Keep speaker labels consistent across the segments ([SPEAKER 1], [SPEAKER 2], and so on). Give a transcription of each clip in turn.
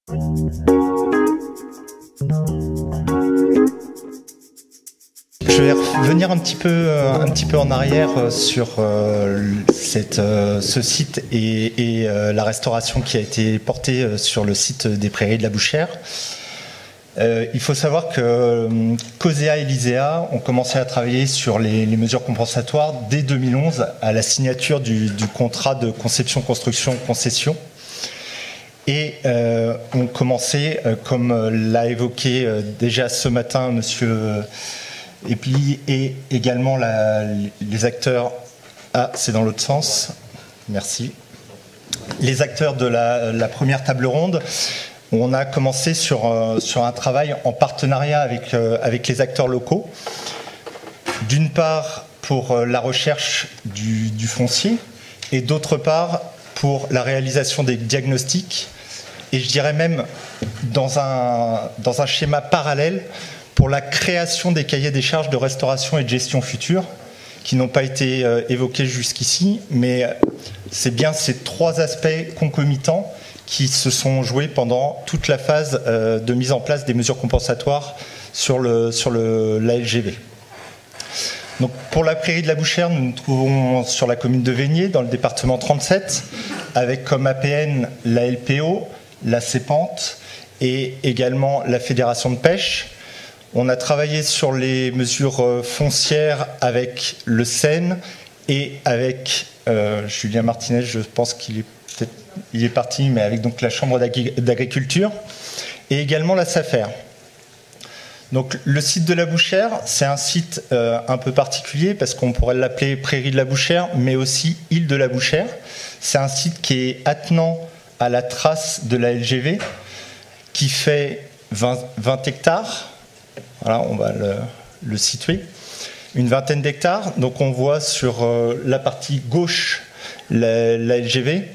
[SPEAKER 1] Je vais revenir un petit peu en arrière sur ce site et la restauration qui a été portée sur le site des Prairies de la Bouchère. Il faut savoir que COSEA et l'ISEA ont commencé à travailler sur les mesures compensatoires dès 2011 à la signature du contrat de conception-construction-concession. Et ont commencé, comme l'a évoqué déjà ce matin monsieur Epli, et également les acteurs... Ah, c'est dans l'autre sens. Merci. Les acteurs de la première table ronde. On a commencé sur un travail en partenariat avec les acteurs locaux. D'une part, pour la recherche du foncier, et d'autre part, pour la réalisation des diagnostics, et je dirais même dans un schéma parallèle, pour la création des cahiers des charges de restauration et de gestion future, qui n'ont pas été évoqués jusqu'ici, mais c'est bien ces trois aspects concomitants qui se sont joués pendant toute la phase de mise en place des mesures compensatoires sur l'ALGV. Donc, pour la Prairie de la Bouchère, nous nous trouvons sur la commune de Vaigné, dans le département 37, avec comme APN la LPO, la CEPANT et également la Fédération de pêche. On a travaillé sur les mesures foncières avec le SEN et avec Julien Martinez, je pense qu'il est parti, mais avec donc la Chambre d'agriculture et également la SAFER. Donc le site de la Bouchère, c'est un site un peu particulier parce qu'on pourrait l'appeler Prairie de la Bouchère, mais aussi Île de la Bouchère. C'est un site qui est attenant à la trace de la LGV, qui fait 20 hectares. Voilà, on va le situer. Une vingtaine d'hectares. Donc on voit sur la partie gauche la LGV.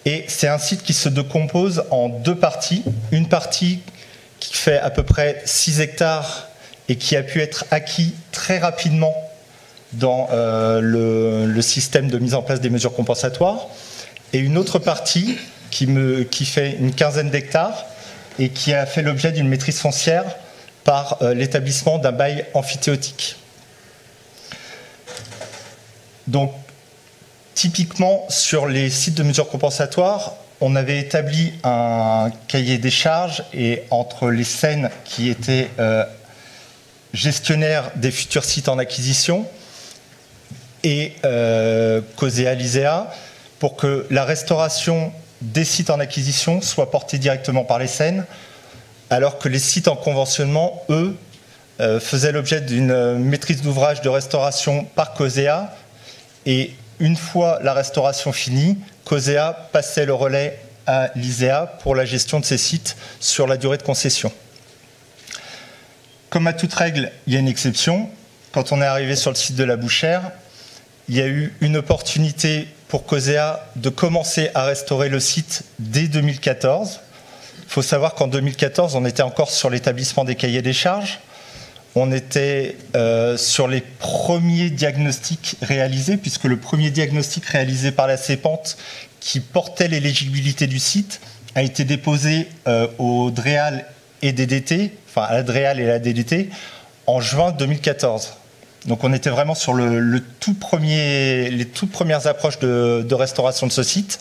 [SPEAKER 1] Et c'est un site qui se décompose en deux parties. Une partie qui fait à peu près 6 hectares et qui a pu être acquis très rapidement dans le système de mise en place des mesures compensatoires. Et une autre partie qui fait une quinzaine d'hectares et qui a fait l'objet d'une maîtrise foncière par l'établissement d'un bail amphithéotique. Donc, typiquement, sur les sites de mesures compensatoires, on avait établi un cahier des charges et entre les SEN qui étaient gestionnaires des futurs sites en acquisition et COSEA, l'ISEA, pour que la restauration des sites en acquisition soit portée directement par les SEN, alors que les sites en conventionnement, eux, faisaient l'objet d'une maîtrise d'ouvrage de restauration par COSEA, et une fois la restauration finie, COSEA passait le relais à l'ISEA pour la gestion de ces sites sur la durée de concession. Comme à toute règle, il y a une exception. Quand on est arrivé sur le site de la Bouchère, il y a eu une opportunité pour COSEA de commencer à restaurer le site dès 2014. Il faut savoir qu'en 2014, on était encore sur l'établissement des cahiers des charges. On était sur les premiers diagnostics réalisés, puisque le premier diagnostic réalisé par la CEPANT, qui portait l'éligibilité du site, a été déposé au DREAL et DDT, enfin à la DREAL et à la DDT, en juin 2014. Donc on était vraiment sur les toutes premières approches de restauration de ce site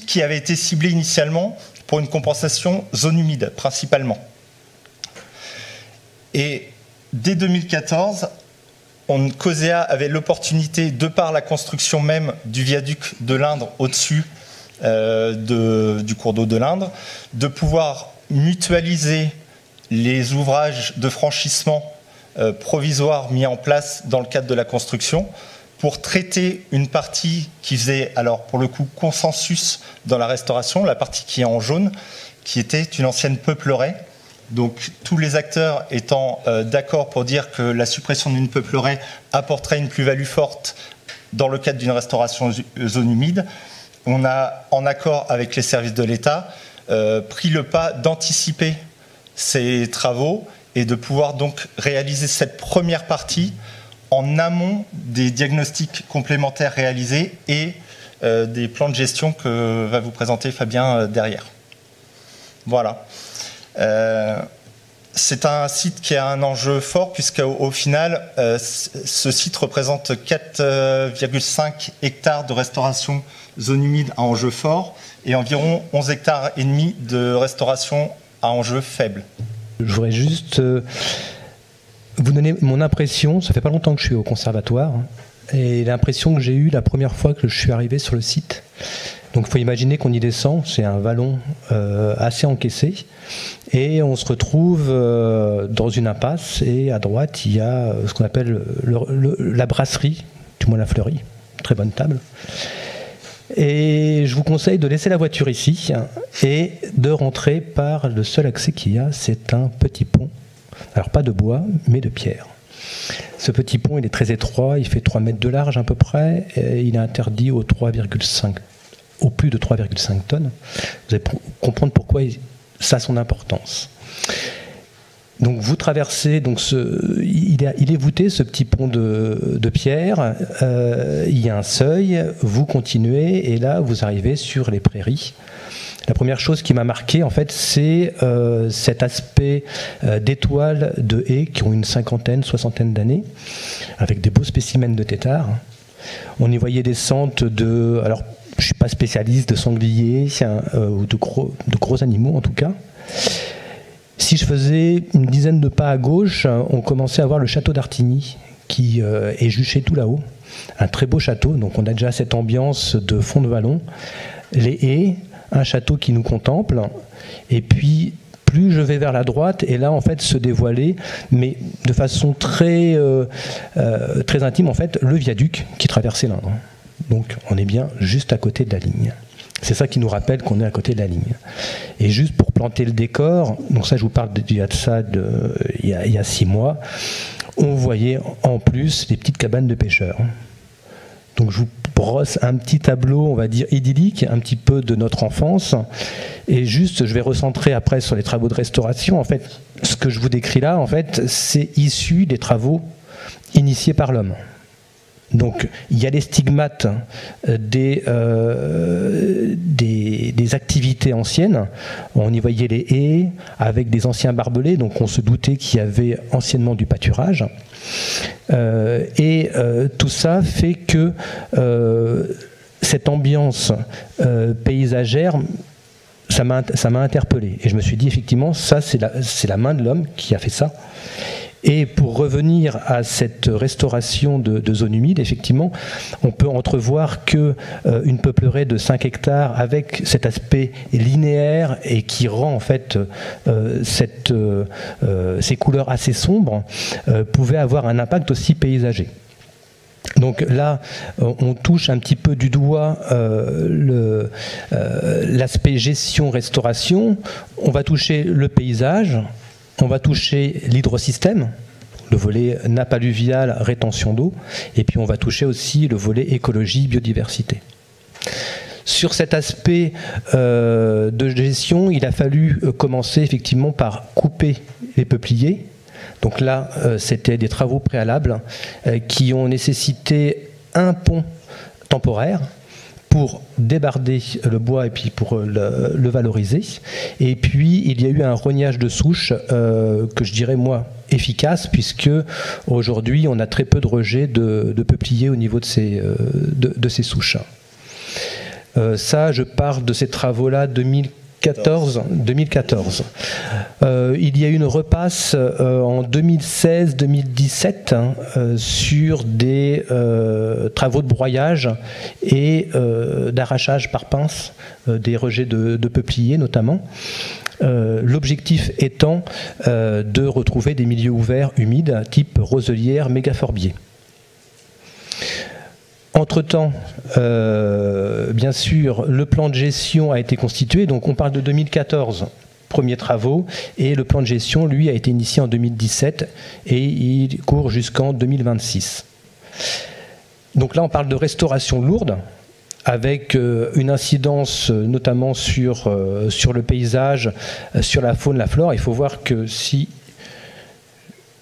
[SPEAKER 1] qui avait été ciblé initialement pour une compensation zone humide, principalement. Et dès 2014, COSEA avait l'opportunité, de par la construction même du viaduc de l'Indre au-dessus du cours d'eau de l'Indre, de pouvoir mutualiser les ouvrages de franchissement provisoires mis en place dans le cadre de la construction pour traiter une partie qui faisait, alors pour le coup, consensus dans la restauration, la partie qui est en jaune, qui était une ancienne peupleraie. Donc tous les acteurs étant d'accord pour dire que la suppression d'une peupleraie apporterait une plus-value forte dans le cadre d'une restauration zone humide, on a, en accord avec les services de l'État, pris le pas d'anticiper ces travaux et de pouvoir donc réaliser cette première partie en amont des diagnostics complémentaires réalisés et des plans de gestion que va vous présenter Fabien derrière. Voilà. C'est un site qui a un enjeu fort puisqu'au final, ce site représente 4,5 hectares de restauration zone humide à enjeu fort et environ 11 hectares et demi de restauration à enjeu faible.
[SPEAKER 2] Je voudrais juste vous donner mon impression. Ça fait pas longtemps que je suis au conservatoire et l'impression que j'ai eue la première fois que je suis arrivé sur le site. Donc il faut imaginer qu'on y descend, c'est un vallon assez encaissé et on se retrouve dans une impasse et à droite il y a ce qu'on appelle la brasserie, du moins la fleurie, très bonne table. Et je vous conseille de laisser la voiture ici et de rentrer par le seul accès qu'il y a, c'est un petit pont. Alors pas de bois mais de pierre. Ce petit pont il est très étroit, il fait 3 mètres de large à peu près et il est interdit aux au plus de 3,5 tonnes. Vous allez comprendre pourquoi ça a son importance. Donc vous traversez, donc il est voûté ce petit pont de pierre, il y a un seuil, vous continuez et là vous arrivez sur les prairies. La première chose qui m'a marqué en fait c'est cet aspect d'étoiles de haies qui ont une cinquantaine, soixantaine d'années, avec des beaux spécimens de têtards. On y voyait des sentes de... Alors, je ne suis pas spécialiste de sangliers ou de gros animaux en tout cas. Si je faisais une dizaine de pas à gauche, on commençait à voir le château d'Artigny qui est juché tout là-haut. Un très beau château, donc on a déjà cette ambiance de fond de vallon. Les haies, un château qui nous contemple, et puis plus je vais vers la droite, et là en fait se dévoilait, mais de façon très intime en fait, le viaduc qui traversait l'Indre. Donc on est bien juste à côté de la ligne. C'est ça qui nous rappelle qu'on est à côté de la ligne. Et juste pour planter le décor, donc ça je vous parle il y a 6 mois, on voyait en plus les petites cabanes de pêcheurs. Donc je vous brosse un petit tableau, on va dire idyllique, un petit peu de notre enfance. Et juste, je vais recentrer après sur les travaux de restauration. En fait, ce que je vous décris là, en fait, c'est issu des travaux initiés par l'homme. Donc, il y a les stigmates des activités anciennes. On y voyait les haies avec des anciens barbelés, donc on se doutait qu'il y avait anciennement du pâturage. Tout ça fait que cette ambiance paysagère, ça m'a interpellé. Et je me suis dit, effectivement, ça, c'est la main de l'homme qui a fait ça. Et pour revenir à cette restauration de zones humides, effectivement, on peut entrevoir qu'une peuplerée de 5 hectares avec cet aspect linéaire et qui rend en fait ces couleurs assez sombres pouvait avoir un impact aussi paysager. Donc là, on touche un petit peu du doigt l'aspect gestion-restauration. On va toucher le paysage. On va toucher l'hydrosystème, le volet nappe alluviale, rétention d'eau, et puis on va toucher aussi le volet écologie, biodiversité. Sur cet aspect de gestion, il a fallu commencer effectivement par couper les peupliers. Donc là, c'était des travaux préalables qui ont nécessité un pont temporaire pour débarder le bois et puis pour le valoriser. Et puis, il y a eu un rognage de souches que je dirais, moi, efficace, puisque aujourd'hui, on a très peu de rejets de peupliers au niveau de ces souches. Ça, je parle de ces travaux-là 2014. Il y a eu une repasse en 2016-2017 sur des travaux de broyage et d'arrachage par pince des rejets de peupliers notamment. L'objectif étant de retrouver des milieux ouverts humides type roselière, mégaphorbier. Entre-temps, bien sûr, le plan de gestion a été constitué, donc on parle de 2014, premiers travaux, et le plan de gestion, lui, a été initié en 2017 et il court jusqu'en 2026. Donc là, on parle de restauration lourde, avec une incidence notamment sur le paysage, sur la faune, la flore. Il faut voir que si...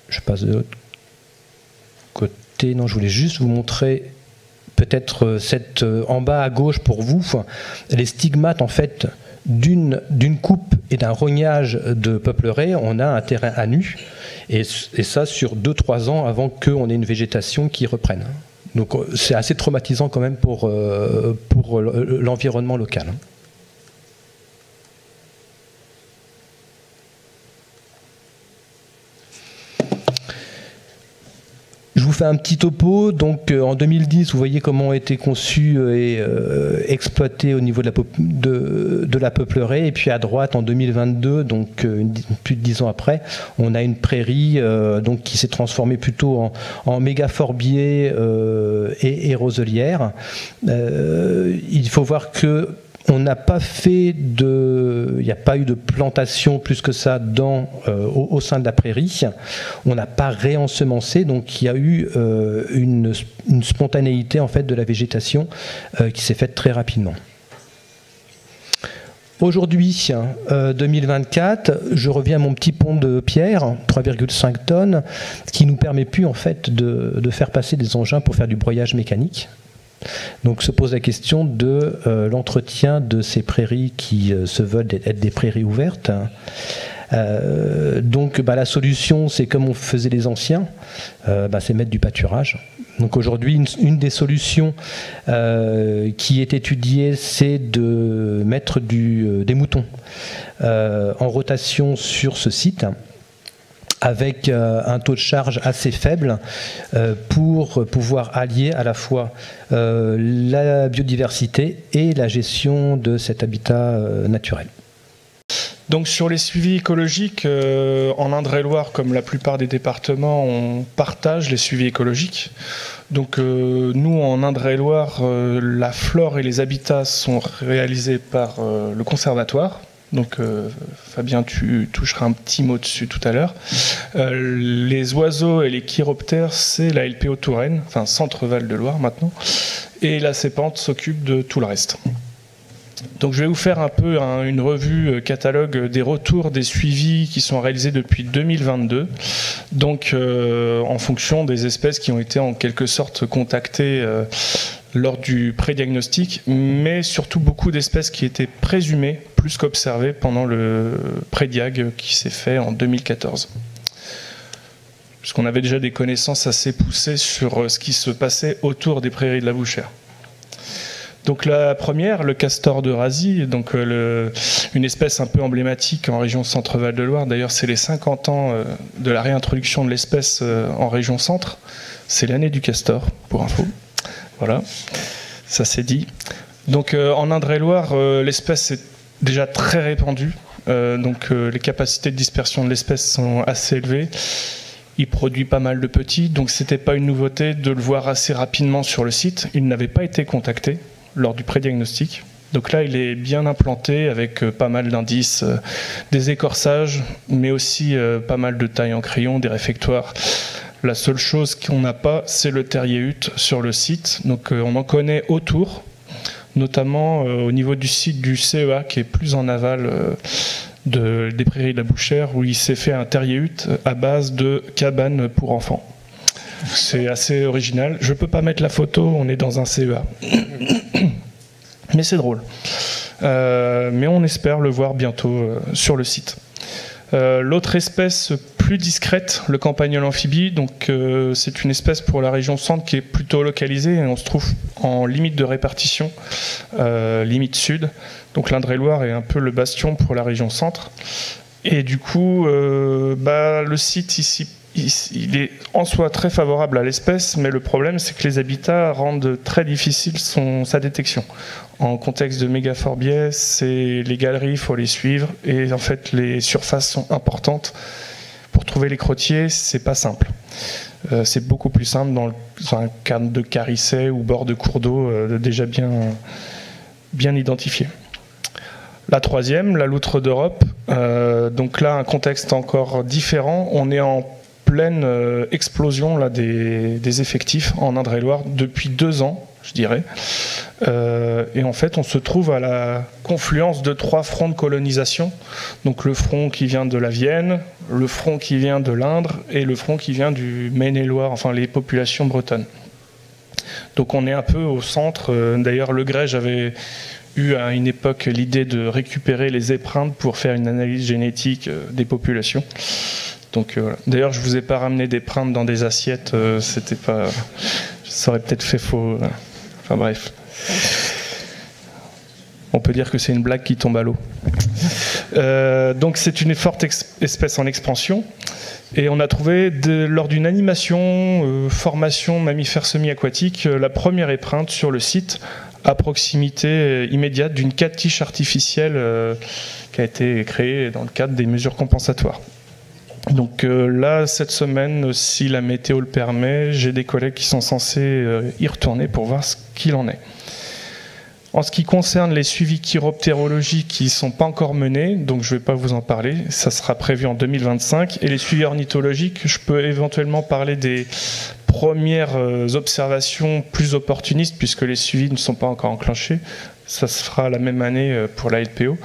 [SPEAKER 2] Je passe de l'autre côté, non, je voulais juste vous montrer... Peut-être en bas à gauche pour vous, les stigmates en fait d'une coupe et d'un rognage de peupleraies, on a un terrain à nu, et ça sur 2-3 ans avant qu'on ait une végétation qui reprenne. Donc c'est assez traumatisant quand même pour l'environnement local. Je vous fais un petit topo. Donc, en 2010, vous voyez comment ont été conçus et exploités au niveau de la peuplerée. Et puis à droite, en 2022, donc plus de 10 ans après, on a une prairie donc, qui s'est transformée plutôt en mégaforbier et roselière. Il faut voir que on n'a pas fait il n'y a pas eu de plantation plus que ça au sein de la prairie. On n'a pas réensemencé, donc il y a eu une spontanéité en fait de la végétation qui s'est faite très rapidement. Aujourd'hui, 2024, je reviens à mon petit pont de pierre, 3,5 tonnes, qui nous permet plus en fait de faire passer des engins pour faire du broyage mécanique. Donc se pose la question de l'entretien de ces prairies qui se veulent être des prairies ouvertes. Donc la solution, c'est comme on faisait les anciens, c'est mettre du pâturage. Donc aujourd'hui, une des solutions qui est étudiée, c'est de mettre des moutons en rotation sur ce site, avec un taux de charge assez faible pour pouvoir allier à la fois la biodiversité et la gestion de cet habitat naturel.
[SPEAKER 3] Donc sur les suivis écologiques, en Indre-et-Loire, comme la plupart des départements, on partage les suivis écologiques. Donc nous, en Indre-et-Loire, la flore et les habitats sont réalisés par le conservatoire. Donc Fabien, tu toucheras un petit mot dessus tout à l'heure. Les oiseaux et les chiroptères, c'est la LPO Touraine, enfin Centre Val de Loire maintenant, et la CEPANTE s'occupe de tout le reste. Donc je vais vous faire un peu une revue catalogue des retours des suivis qui sont réalisés depuis 2022, donc en fonction des espèces qui ont été en quelque sorte contactées lors du pré-diagnostic, mais surtout beaucoup d'espèces qui étaient présumées plus qu'observées pendant le pré-diag qui s'est fait en 2014. Puisqu'on avait déjà des connaissances assez poussées sur ce qui se passait autour des prairies de la Bouchère. Donc la première, le castor d'Eurasie, donc une espèce un peu emblématique en région Centre-Val de Loire. D'ailleurs, c'est les 50 ans de la réintroduction de l'espèce en région Centre. C'est l'année du castor, pour info. Voilà, ça c'est dit. Donc en Indre-et-Loire, l'espèce est déjà très répandue. Donc les capacités de dispersion de l'espèce sont assez élevées. Il produit pas mal de petits, donc c'était pas une nouveauté de le voir assez rapidement sur le site. Il n'avait pas été contacté lors du pré-diagnostic. Donc là, il est bien implanté avec pas mal d'indices, des écorçages, mais aussi pas mal de tailles en crayon, des réfectoires. La seule chose qu'on n'a pas, c'est le terrier-hutte sur le site. Donc on en connaît autour, notamment au niveau du site du CEA, qui est plus en aval des prairies de la Bouchère, où il s'est fait un terrier-hutte à base de cabanes pour enfants. C'est assez original. Je ne peux pas mettre la photo, on est dans un CEA. Mais c'est drôle. Mais on espère le voir bientôt sur le site. L'autre espèce plus discrète, le campagnol amphibie, donc c'est une espèce pour la région centre qui est plutôt localisée et on se trouve en limite de répartition, limite sud. Donc l'Indre-et-Loire est un peu le bastion pour la région centre. Et du coup, le site ici, il est en soi très favorable à l'espèce, mais le problème c'est que les habitats rendent très difficile sa détection. En contexte de mégaforbier, les galeries, il faut les suivre, et en fait les surfaces sont importantes. Pour trouver les crottiers, c'est pas simple. C'est beaucoup plus simple dans un cadre de carissets ou bord de cours d'eau déjà bien identifié. La troisième, la loutre d'Europe. Donc là, un contexte encore différent. On est en pleine explosion là, des effectifs en Indre-et-Loire depuis 2 ans, je dirais. Et en fait, on se trouve à la confluence de 3 fronts de colonisation. Donc le front qui vient de la Vienne, le front qui vient de l'Indre et le front qui vient du Maine-et-Loire, enfin les populations bretonnes. Donc on est un peu au centre. D'ailleurs, Le Grège avait eu à une époque l'idée de récupérer les épreintes pour faire une analyse génétique des populations. Donc, voilà. D'ailleurs, je vous ai pas ramené d'épreintes dans des assiettes, c'était pas, ça aurait peut-être fait faux. Enfin bref. On peut dire que c'est une blague qui tombe à l'eau. Donc c'est une forte espèce en expansion. Et on a trouvé, lors d'une animation, formation mammifères semi-aquatiques, la première épreinte sur le site, à proximité immédiate d'une catiche artificielle qui a été créée dans le cadre des mesures compensatoires. Donc là, cette semaine, si la météo le permet, j'ai des collègues qui sont censés y retourner pour voir ce qu'il en est. En ce qui concerne les suivis chiroptérologiques qui ne sont pas encore menés, donc je ne vais pas vous en parler, ça sera prévu en 2025. Et les suivis ornithologiques, je peux éventuellement parler des premières observations plus opportunistes, puisque les suivis ne sont pas encore enclenchés. Ça se fera la même année pour la LPO,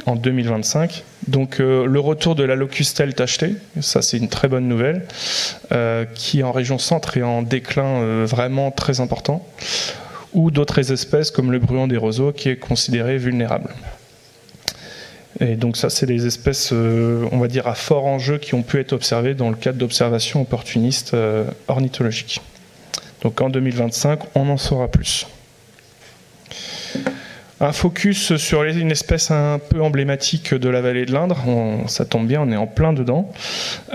[SPEAKER 3] en 2025. Donc le retour de la locustelle tachetée, ça c'est une très bonne nouvelle, qui en région centre est en déclin vraiment très important, ou d'autres espèces comme le bruant des roseaux qui est considéré vulnérable. Et donc ça c'est des espèces, on va dire, à fort enjeu qui ont pu être observées dans le cadre d'observations opportunistes ornithologiques. Donc en 2025, on en saura plus. Un focus sur une espèce un peu emblématique de la vallée de l'Indre, ça tombe bien, on est en plein dedans.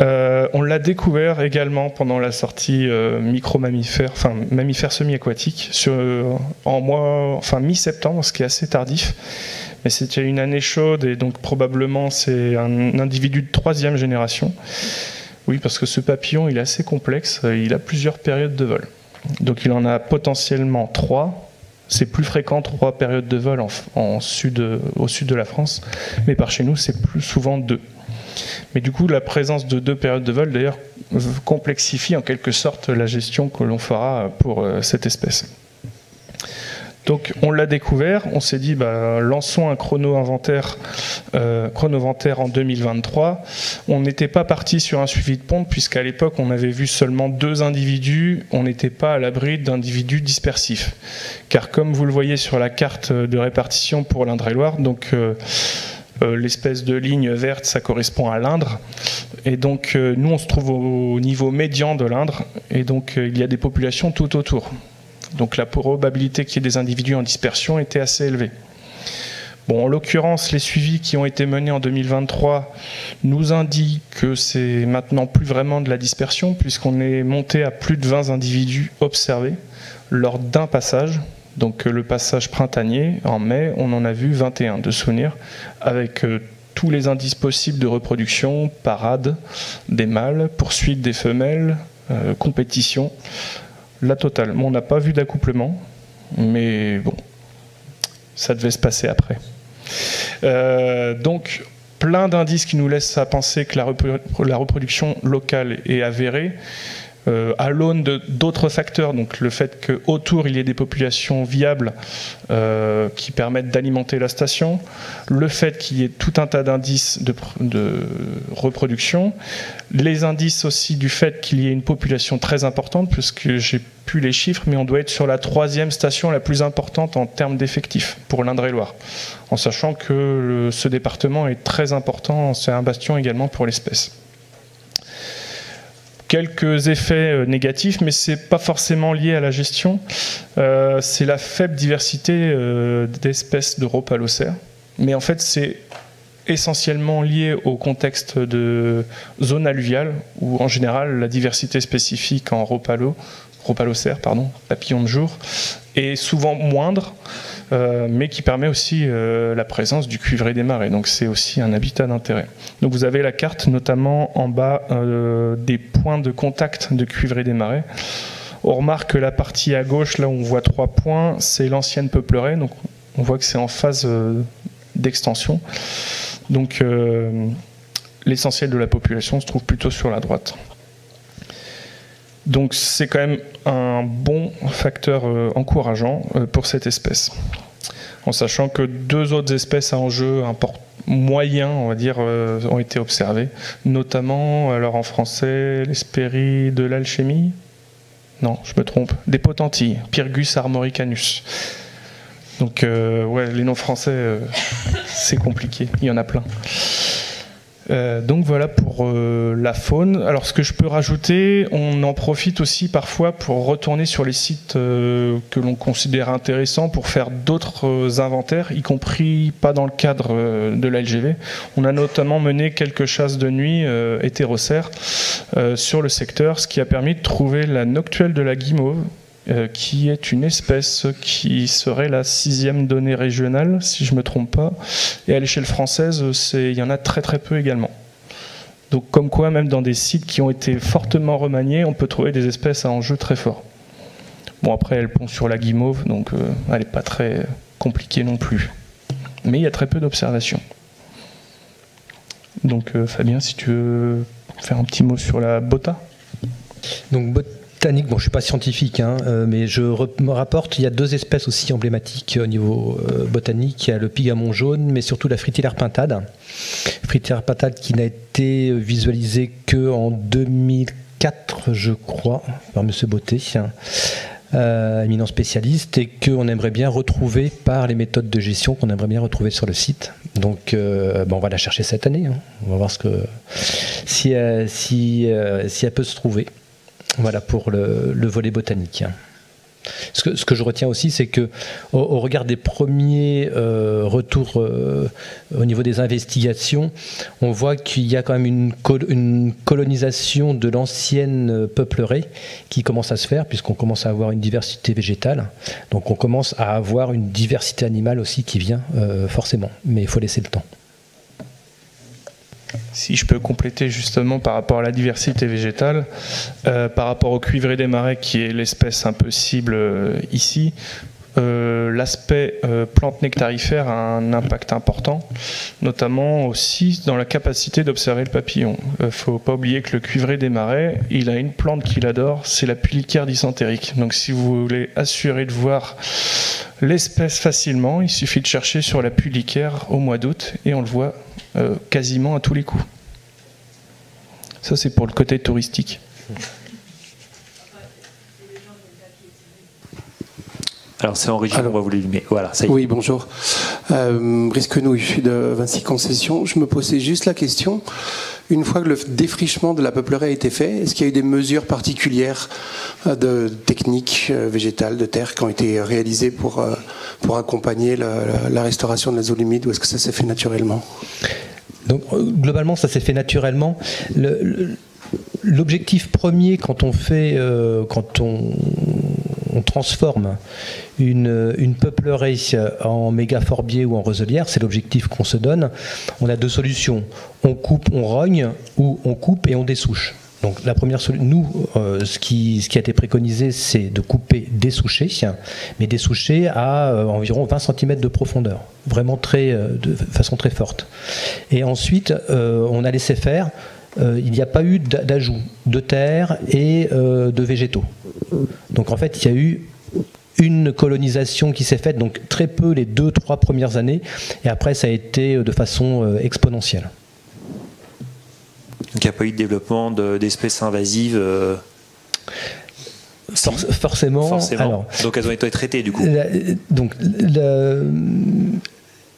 [SPEAKER 3] On l'a découvert également pendant la sortie micro-mammifères, enfin mammifères semi-aquatiques, en mi-septembre, ce qui est assez tardif. Mais c'était une année chaude et donc probablement c'est un individu de 3e génération. Oui, parce que ce papillon, il est assez complexe, il a plusieurs périodes de vol. Donc il en a potentiellement 3. C'est plus fréquent 3 périodes de vol au sud de la France, mais par chez nous, c'est plus souvent 2. Mais du coup, la présence de 2 périodes de vol, d'ailleurs, complexifie en quelque sorte la gestion que l'on fera pour cette espèce. Donc, on l'a découvert, on s'est dit, lançons un chrono-inventaire en 2023. On n'était pas parti sur un suivi de ponte, puisqu'à l'époque, on avait vu seulement 2 individus, on n'était pas à l'abri d'individus dispersifs. Car comme vous le voyez sur la carte de répartition pour l'Indre-et-Loire, donc l'espèce de ligne verte, ça correspond à l'Indre. Et donc, nous, on se trouve au niveau médian de l'Indre, et donc il y a des populations tout autour. Donc la probabilité qu'il y ait des individus en dispersion était assez élevée. Bon, en l'occurrence, les suivis qui ont été menés en 2023 nous indiquent que c'est maintenant plus vraiment de la dispersion, puisqu'on est monté à plus de 20 individus observés lors d'un passage. Donc le passage printanier, en mai, on en a vu 21 de souvenirs, avec tous les indices possibles de reproduction, parade des mâles, poursuite des femelles, compétition. La totale. On n'a pas vu d'accouplement, mais bon, ça devait se passer après. Donc, plein d'indices qui nous laissent à penser que la reproduction locale est avérée, à l'aune d'autres facteurs, donc le fait qu'autour il y ait des populations viables qui permettent d'alimenter la station, le fait qu'il y ait tout un tas d'indices de reproduction, les indices aussi du fait qu'il y ait une population très importante, puisque j'ai plus les chiffres, mais on doit être sur la 3e station la plus importante en termes d'effectifs pour l'Indre-et-Loire, en sachant que ce département est très important, c'est un bastion également pour l'espèce. Quelques effets négatifs, mais ce n'est pas forcément lié à la gestion. C'est la faible diversité d'espèces de rhopalocères. Mais en fait, c'est essentiellement lié au contexte de zone alluviale, où en général, la diversité spécifique en rhopalocères, papillons de jour, est souvent moindre, mais qui permet aussi la présence du cuivré des marais. Donc c'est aussi un habitat d'intérêt. Donc vous avez la carte, notamment en bas des points de contact de cuivré des marais. On remarque que la partie à gauche, là où on voit 3 points, c'est l'ancienne peuplerée. Donc on voit que c'est en phase d'extension. Donc l'essentiel de la population se trouve plutôt sur la droite. Donc c'est quand même un bon facteur encourageant pour cette espèce. En sachant que 2 autres espèces à enjeu moyen, on va dire, ont été observées, notamment, alors en français, l'Hespérie de l'alchimie. Non, je me trompe. Des potentilles, Pyrgus armoricanus. Donc ouais, les noms français, c'est compliqué, il y en a plein. Donc voilà pour la faune. Alors ce que je peux rajouter, on en profite aussi parfois pour retourner sur les sites que l'on considère intéressants pour faire d'autres inventaires, y compris pas dans le cadre de la LGV. On a notamment mené quelques chasses de nuit hétérocères sur le secteur, ce qui a permis de trouver la noctuelle de la guimauve, qui est une espèce qui serait la 6e donnée régionale, si je ne me trompe pas. Et à l'échelle française, il y en a très très peu également. Donc comme quoi, même dans des sites qui ont été fortement remaniés, on peut trouver des espèces à enjeu très fort. Bon, après, elle pond sur la guimauve, donc elle n'est pas très compliquée non plus. Mais il y a très peu d'observations. Donc Fabien, si tu veux faire un petit mot sur la bota.
[SPEAKER 2] Donc botanique, bon, je ne suis pas scientifique, hein, mais je me rapporte, il y a 2 espèces aussi emblématiques au niveau botanique. Il y a le pigamon jaune, mais surtout la Fritillaire pintade. Fritillaire pintade qui n'a été visualisée qu'en 2004, je crois, par M. Botté, éminent spécialiste, et qu'on aimerait bien retrouver par les méthodes de gestion qu'on aimerait bien retrouver sur le site. Donc on va la chercher cette année, hein. On va voir si elle peut se trouver. Voilà pour le volet botanique. Ce que je retiens aussi, c'est que au regard des premiers retours au niveau des investigations, on voit qu'il y a quand même une colonisation de l'ancienne peuplerie qui commence à se faire, puisqu'on commence à avoir une diversité végétale. Donc on commence à avoir une diversité animale aussi qui vient forcément, mais il faut laisser le temps.
[SPEAKER 3] Si je peux compléter justement par rapport à la diversité végétale, par rapport au cuivré des marais qui est l'espèce un peu cible ici, l'aspect plante nectarifère a un impact important, notamment aussi dans la capacité d'observer le papillon. Il ne faut pas oublier que le cuivré des marais, il a une plante qu'il adore, c'est la Pulicaire dysentérique. Donc si vous voulez assurer de voir l'espèce facilement, il suffit de chercher sur la Pulicaire au mois d'août et on le voit quasiment à tous les coups. Ça c'est pour le côté touristique.
[SPEAKER 4] Alors c'est Henri, on va vous l'allumer. Voilà, ça y est.
[SPEAKER 5] Oui, bonjour. Brice Quenouille de Vinci Concessions. Je me posais juste la question, une fois que le défrichement de la peuplerie a été fait, est-ce qu'il y a eu des mesures particulières de techniques végétales, de terre, qui ont été réalisées pour accompagner la restauration de la zone humide, ou est-ce que ça s'est fait naturellement?
[SPEAKER 2] Donc, globalement, ça s'est fait naturellement. L'objectif premier quand on fait, quand on transforme une peuplerie en mégaforbier ou en roselière, c'est l'objectif qu'on se donne. On a 2 solutions. On coupe, on rogne, ou on coupe et on dessouche. Donc la première solution, nous, ce qui a été préconisé, c'est de couper, dessoucher, mais dessoucher à environ 20 cm de profondeur, vraiment de façon très forte. Et ensuite, on a laissé faire. Il n'y a pas eu d'ajout de terre et de végétaux. Donc en fait, il y a eu une colonisation qui s'est faite, donc très peu les 2-3 premières années, et après ça a été de façon exponentielle.
[SPEAKER 4] Donc il n'y a pas eu de développement d'espèces invasives
[SPEAKER 2] Forcément. Alors,
[SPEAKER 4] donc elles ont été traitées du coup.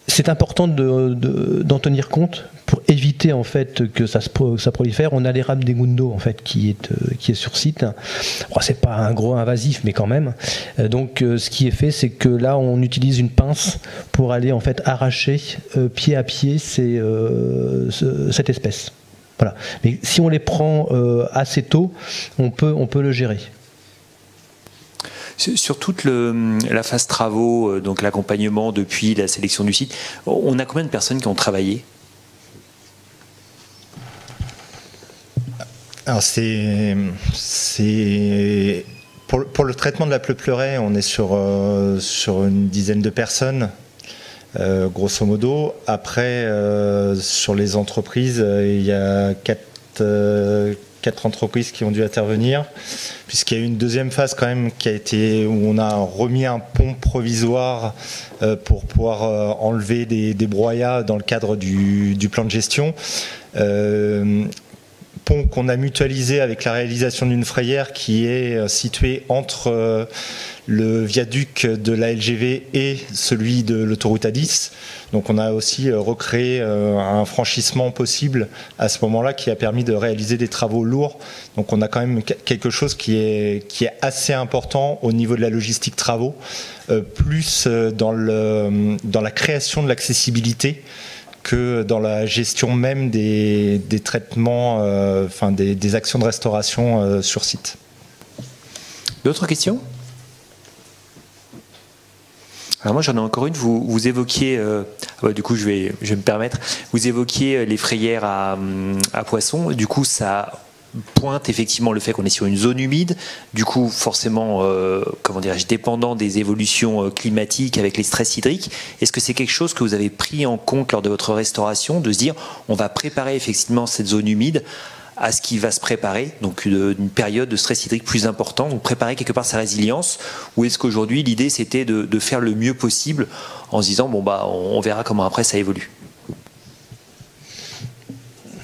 [SPEAKER 2] C'est important d'en tenir compte pour éviter en fait que ça prolifère. On a l'érable des Gundo en fait qui est sur site. Oh, c'est pas un gros invasif mais quand même. Donc ce qui est fait, c'est que là on utilise une pince pour aller en fait arracher pied à pied cette espèce. Voilà. Mais si on les prend assez tôt, on peut le gérer.
[SPEAKER 4] Sur toute la phase travaux, donc l'accompagnement depuis la sélection du site, on a combien de personnes qui ont travaillé?
[SPEAKER 1] Alors pour le traitement de la peuplerie, on est sur une dizaine de personnes, grosso modo. Après, sur les entreprises, il y a 4 entreprises qui ont dû intervenir, puisqu'il y a eu une deuxième phase quand même où on a remis un pont provisoire pour pouvoir enlever des broyats dans le cadre du plan de gestion. pont qu'on a mutualisé avec la réalisation d'une frayère qui est située entre le viaduc de la LGV et celui de l'autoroute A10. Donc on a aussi recréé un franchissement possible à ce moment-là qui a permis de réaliser des travaux lourds. Donc on a quand même quelque chose qui est assez important au niveau de la logistique travaux, plus dans la création de l'accessibilité que dans la gestion même des traitements, des actions de restauration sur site.
[SPEAKER 4] D'autres questions ? Alors moi j'en ai encore une, vous évoquiez, du coup je vais me permettre, vous évoquiez les frayères à poissons, du coup ça pointe effectivement le fait qu'on est sur une zone humide, du coup forcément dépendant des évolutions climatiques avec les stress hydriques. Est-ce que c'est quelque chose que vous avez pris en compte lors de votre restauration, de se dire on va préparer effectivement cette zone humide à ce qui va se préparer, donc une période de stress hydrique plus important, donc préparer quelque part sa résilience, ou est-ce qu'aujourd'hui l'idée c'était de faire le mieux possible en se disant on verra comment après ça évolue?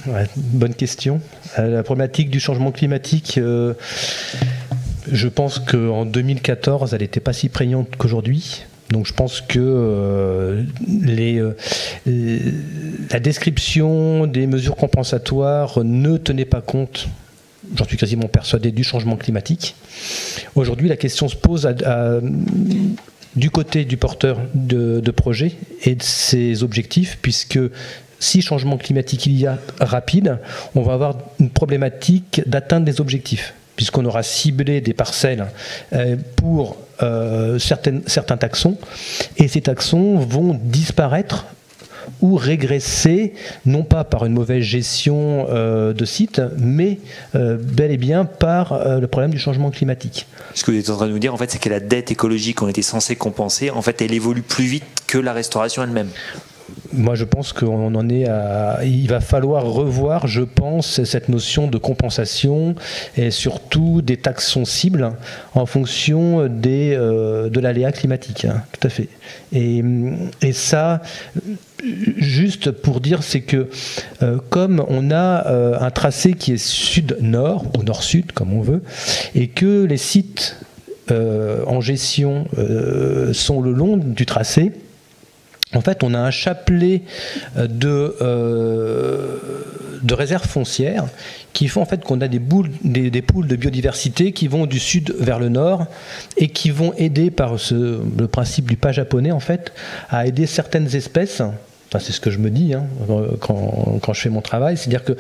[SPEAKER 2] Ouais, bonne question. La problématique du changement climatique, je pense qu'en 2014 elle n'était pas si prégnante qu'aujourd'hui. Donc je pense que la description des mesures compensatoires ne tenait pas compte, j'en suis quasiment persuadé, du changement climatique. Aujourd'hui, la question se pose du côté du porteur de projet et de ses objectifs, puisque si changement climatique il y a rapide, on va avoir une problématique d'atteindre des objectifs, puisqu'on aura ciblé des parcelles pour certains taxons, et ces taxons vont disparaître ou régresser, non pas par une mauvaise gestion de site, mais bel et bien par le problème du changement climatique.
[SPEAKER 4] Ce que vous êtes en train de nous dire, en fait, c'est que la dette écologique qu'on était censé compenser, en fait, elle évolue plus vite que la restauration elle-même.
[SPEAKER 2] Moi, je pense qu'on en est à... Il va falloir revoir, je pense, cette notion de compensation et surtout des taxons cibles en fonction de l'aléa climatique. Hein, tout à fait. Et ça, juste pour dire, c'est que comme on a un tracé qui est sud-nord, ou nord-sud, comme on veut, et que les sites en gestion sont le long du tracé, en fait, on a un chapelet de réserves foncières qui font en fait qu'on a des poules de biodiversité qui vont du sud vers le nord et qui vont aider par le principe du pas japonais en fait à aider certaines espèces. Enfin, c'est ce que je me dis quand je fais mon travail, c'est-à-dire que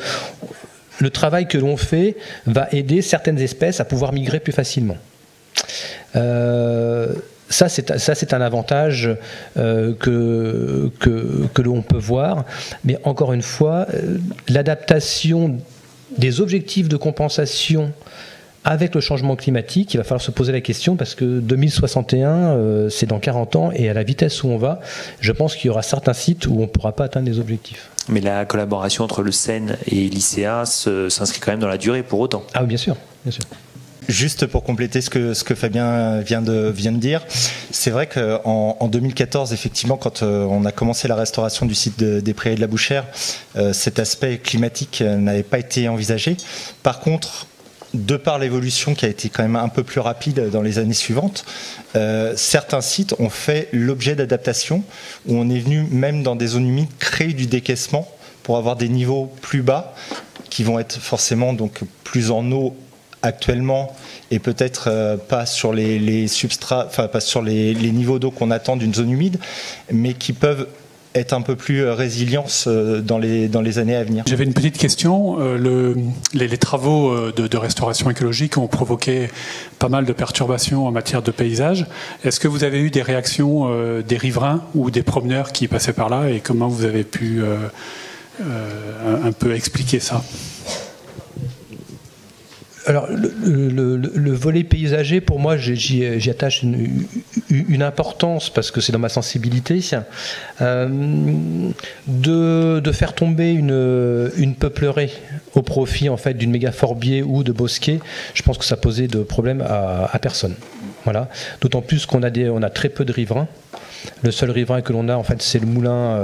[SPEAKER 2] le travail que l'on fait va aider certaines espèces à pouvoir migrer plus facilement. Ça, c'est un avantage que l'on peut voir. Mais encore une fois, l'adaptation des objectifs de compensation avec le changement climatique, il va falloir se poser la question parce que 2061, c'est dans 40 ans et à la vitesse où on va, je pense qu'il y aura certains sites où on ne pourra pas atteindre les objectifs. Mais
[SPEAKER 4] la collaboration entre le CEN et l'ICA s'inscrit quand même dans la durée pour autant.
[SPEAKER 2] Ah oui, bien sûr, bien sûr.
[SPEAKER 1] Juste pour compléter ce que Fabien vient de dire, c'est vrai qu'en 2014, effectivement, quand on a commencé la restauration du site des Prairies de la Bouchère, cet aspect climatique n'avait pas été envisagé. Par contre, de par l'évolution qui a été quand même un peu plus rapide dans les années suivantes, certains sites ont fait l'objet d'adaptations, où on est venu même dans des zones humides créer du décaissement pour avoir des niveaux plus bas, qui vont être forcément donc plus en eau actuellement et peut-être pas sur les substrats, enfin pas sur les niveaux d'eau qu'on attend d'une zone humide, mais qui peuvent être un peu plus résilients dans les années à venir.
[SPEAKER 6] J'avais une petite question. Les travaux de restauration écologique ont provoqué pas mal de perturbations en matière de paysage. Est-ce que vous avez eu des réactions des riverains ou des promeneurs qui passaient par là et comment vous avez pu un peu expliquer ça ?
[SPEAKER 2] Alors, le volet paysager, pour moi, j'y attache une importance parce que c'est dans ma sensibilité. De faire tomber une peuplerée au profit en fait d'une mégaforbier ou de bosquet, je pense que ça posait de problème à personne. Voilà. D'autant plus qu'on a très peu de riverains. Le seul riverain que l'on a, en fait, c'est le Moulin,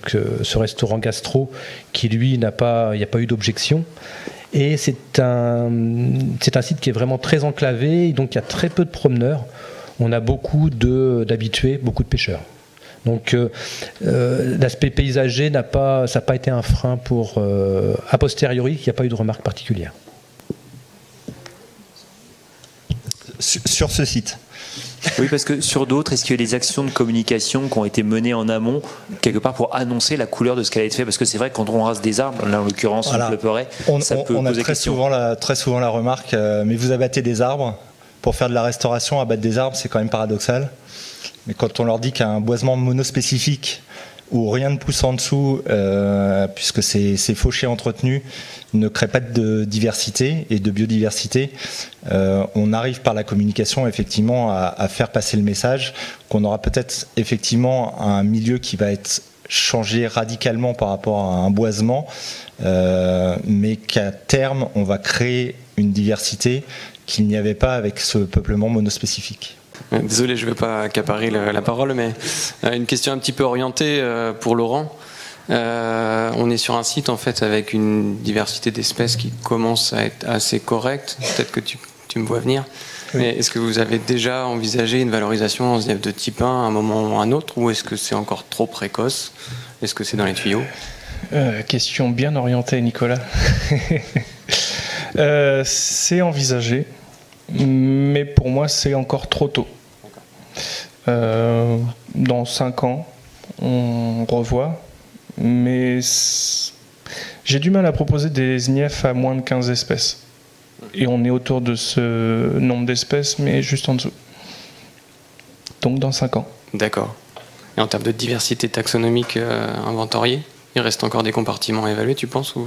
[SPEAKER 2] ce restaurant gastro, qui lui il n'y a pas eu d'objection. Et c'est un site qui est vraiment très enclavé, et donc il y a très peu de promeneurs. On a beaucoup d'habitués, beaucoup de pêcheurs. Donc l'aspect paysager ça n'a pas été un frein pour a posteriori, il n'y a pas eu de remarques particulières.
[SPEAKER 1] Sur ce site.
[SPEAKER 4] Oui, parce que sur d'autres, est-ce qu'il y a des actions de communication qui ont été menées en amont, quelque part pour annoncer la couleur de ce qui allait être fait? Parce que c'est vrai que quand on rase des arbres, là en l'occurrence,
[SPEAKER 1] voilà.
[SPEAKER 4] on pleurait, ça peut
[SPEAKER 1] on a
[SPEAKER 4] poser question.
[SPEAKER 1] Très souvent la remarque, mais vous abattez des arbres. Pour faire de la restauration, abattre des arbres, c'est quand même paradoxal. Mais quand on leur dit qu'un boisement monospécifique où rien ne pousse en dessous, puisque c'est fauché entretenu, ne crée pas de diversité et de biodiversité, on arrive par la communication effectivement à faire passer le message qu'on aura peut-être effectivement un milieu qui va être changé radicalement par rapport à un boisement, mais qu'à terme on va créer une diversité qu'il n'y avait pas avec ce peuplement monospécifique.
[SPEAKER 7] Désolé, je ne vais pas accaparer la parole, mais une question un petit peu orientée pour Laurent. On est sur un site en fait avec une diversité d'espèces qui commence à être assez correcte. Peut-être que tu me vois venir. Oui. Mais est-ce que vous avez déjà envisagé une valorisation en SNIEF de type 1 à un moment ou à un autre, ou est-ce que c'est encore trop précoce? Est-ce que c'est dans les tuyaux?
[SPEAKER 3] Question bien orientée, Nicolas. C'est envisagé, mais pour moi c'est encore trop tôt. Dans 5 ans, on revoit, mais j'ai du mal à proposer des SNIEF à moins de 15 espèces. Et on est autour de ce nombre d'espèces, mais juste en dessous. Donc dans 5 ans. D'accord.
[SPEAKER 7] Et en termes de diversité taxonomique inventoriée, il reste encore des compartiments à évaluer, tu penses, ou...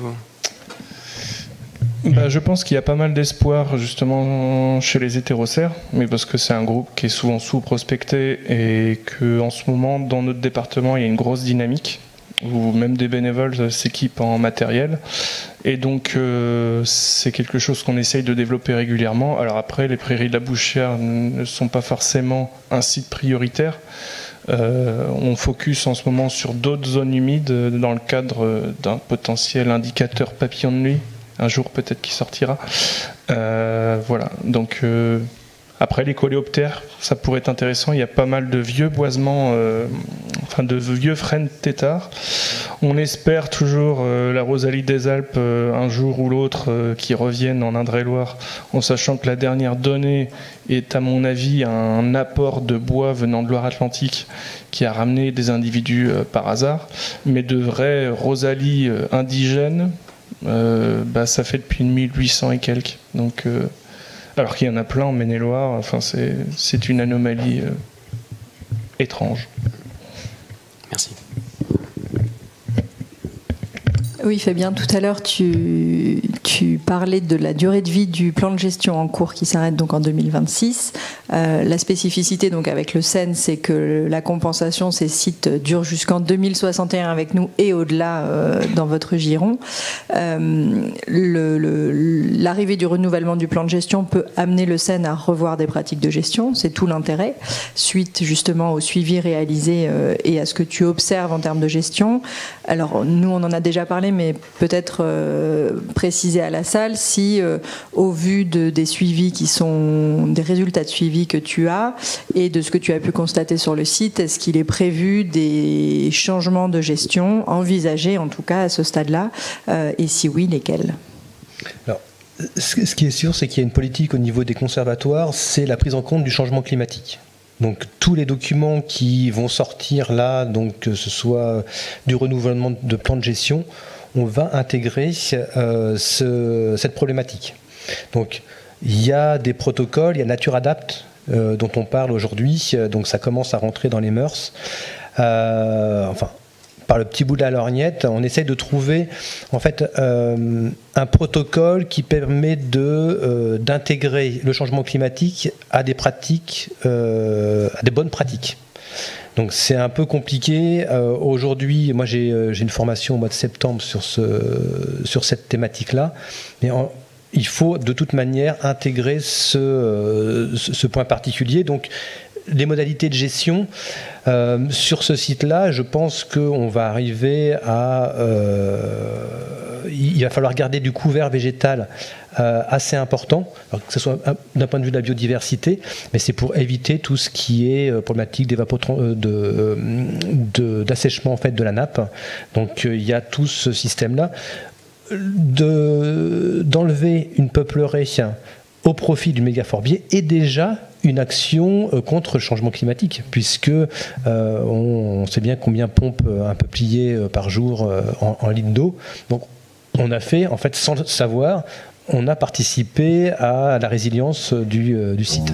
[SPEAKER 3] Je pense qu'il y a pas mal d'espoir justement chez les hétérocères, mais parce que c'est un groupe qui est souvent sous-prospecté et qu'en ce moment, dans notre département, il y a une grosse dynamique où même des bénévoles s'équipent en matériel. Et donc, c'est quelque chose qu'on essaye de développer régulièrement. Alors après, les prairies de la Bouchière ne sont pas forcément un site prioritaire. On focus en ce moment sur d'autres zones humides dans le cadre d'un potentiel indicateur papillon de nuit. Un jour peut-être qui sortira. Voilà. Donc après les coléoptères, ça pourrait être intéressant. Il y a pas mal de vieux boisements, de vieux frênes têtards. On espère toujours la Rosalie des Alpes un jour ou l'autre qui reviennent en Indre-et-Loire, en sachant que la dernière donnée est à mon avis un apport de bois venant de Loire-Atlantique qui a ramené des individus par hasard, mais de vraies Rosalies indigènes. Ça fait depuis 1800 et quelques. Donc, alors qu'il y en a plein en Maine-et-Loire, enfin, c'est une anomalie étrange.
[SPEAKER 7] Merci.
[SPEAKER 8] Oui, Fabien, tout à l'heure, tu parlais de la durée de vie du plan de gestion en cours qui s'arrête donc en 2026. La spécificité donc avec le SEN, c'est que la compensation, ces sites durent jusqu'en 2061 avec nous et au-delà dans votre giron. L'arrivée du renouvellement du plan de gestion peut amener le SEN à revoir des pratiques de gestion. C'est tout l'intérêt, suite justement au suivi réalisé et à ce que tu observes en termes de gestion. Alors, nous, on en a déjà parlé, mais peut-être préciser à la salle si, au vu des suivis qui sont des résultats de suivi que tu as et de ce que tu as pu constater sur le site, est-ce qu'il est prévu des changements de gestion envisagés, en tout cas à ce stade-là, et si oui, lesquels?
[SPEAKER 2] Alors, ce qui est sûr, c'est qu'il y a une politique au niveau des conservatoires, c'est la prise en compte du changement climatique. Donc tous les documents qui vont sortir là, donc que ce soit du renouvellement de plan de gestion, on va intégrer cette problématique. Donc il y a des protocoles, il y a Nature Adapt dont on parle aujourd'hui, donc ça commence à rentrer dans les mœurs. Par le petit bout de la lorgnette, on essaye de trouver en fait un protocole qui permet d'intégrer le changement climatique à des pratiques, à des bonnes pratiques. Donc c'est un peu compliqué. Aujourd'hui, moi j'ai une formation au mois de septembre sur cette thématique-là, mais il faut de toute manière intégrer ce point particulier. Donc les modalités de gestion, sur ce site-là, je pense qu'on va arriver à... il va falloir garder du couvert végétal assez important, alors que ce soit d'un point de vue de la biodiversité, mais c'est pour éviter tout ce qui est problématique d'assèchement en fait, de la nappe. Donc il y a tout ce système-là. D'enlever une peuplerée au profit du mégaforbier est déjà une action contre le changement climatique, puisque on sait bien combien pompe un peuplier par jour en litre d'eau. Donc on a fait, en fait, sans le savoir, on a participé à la résilience du site.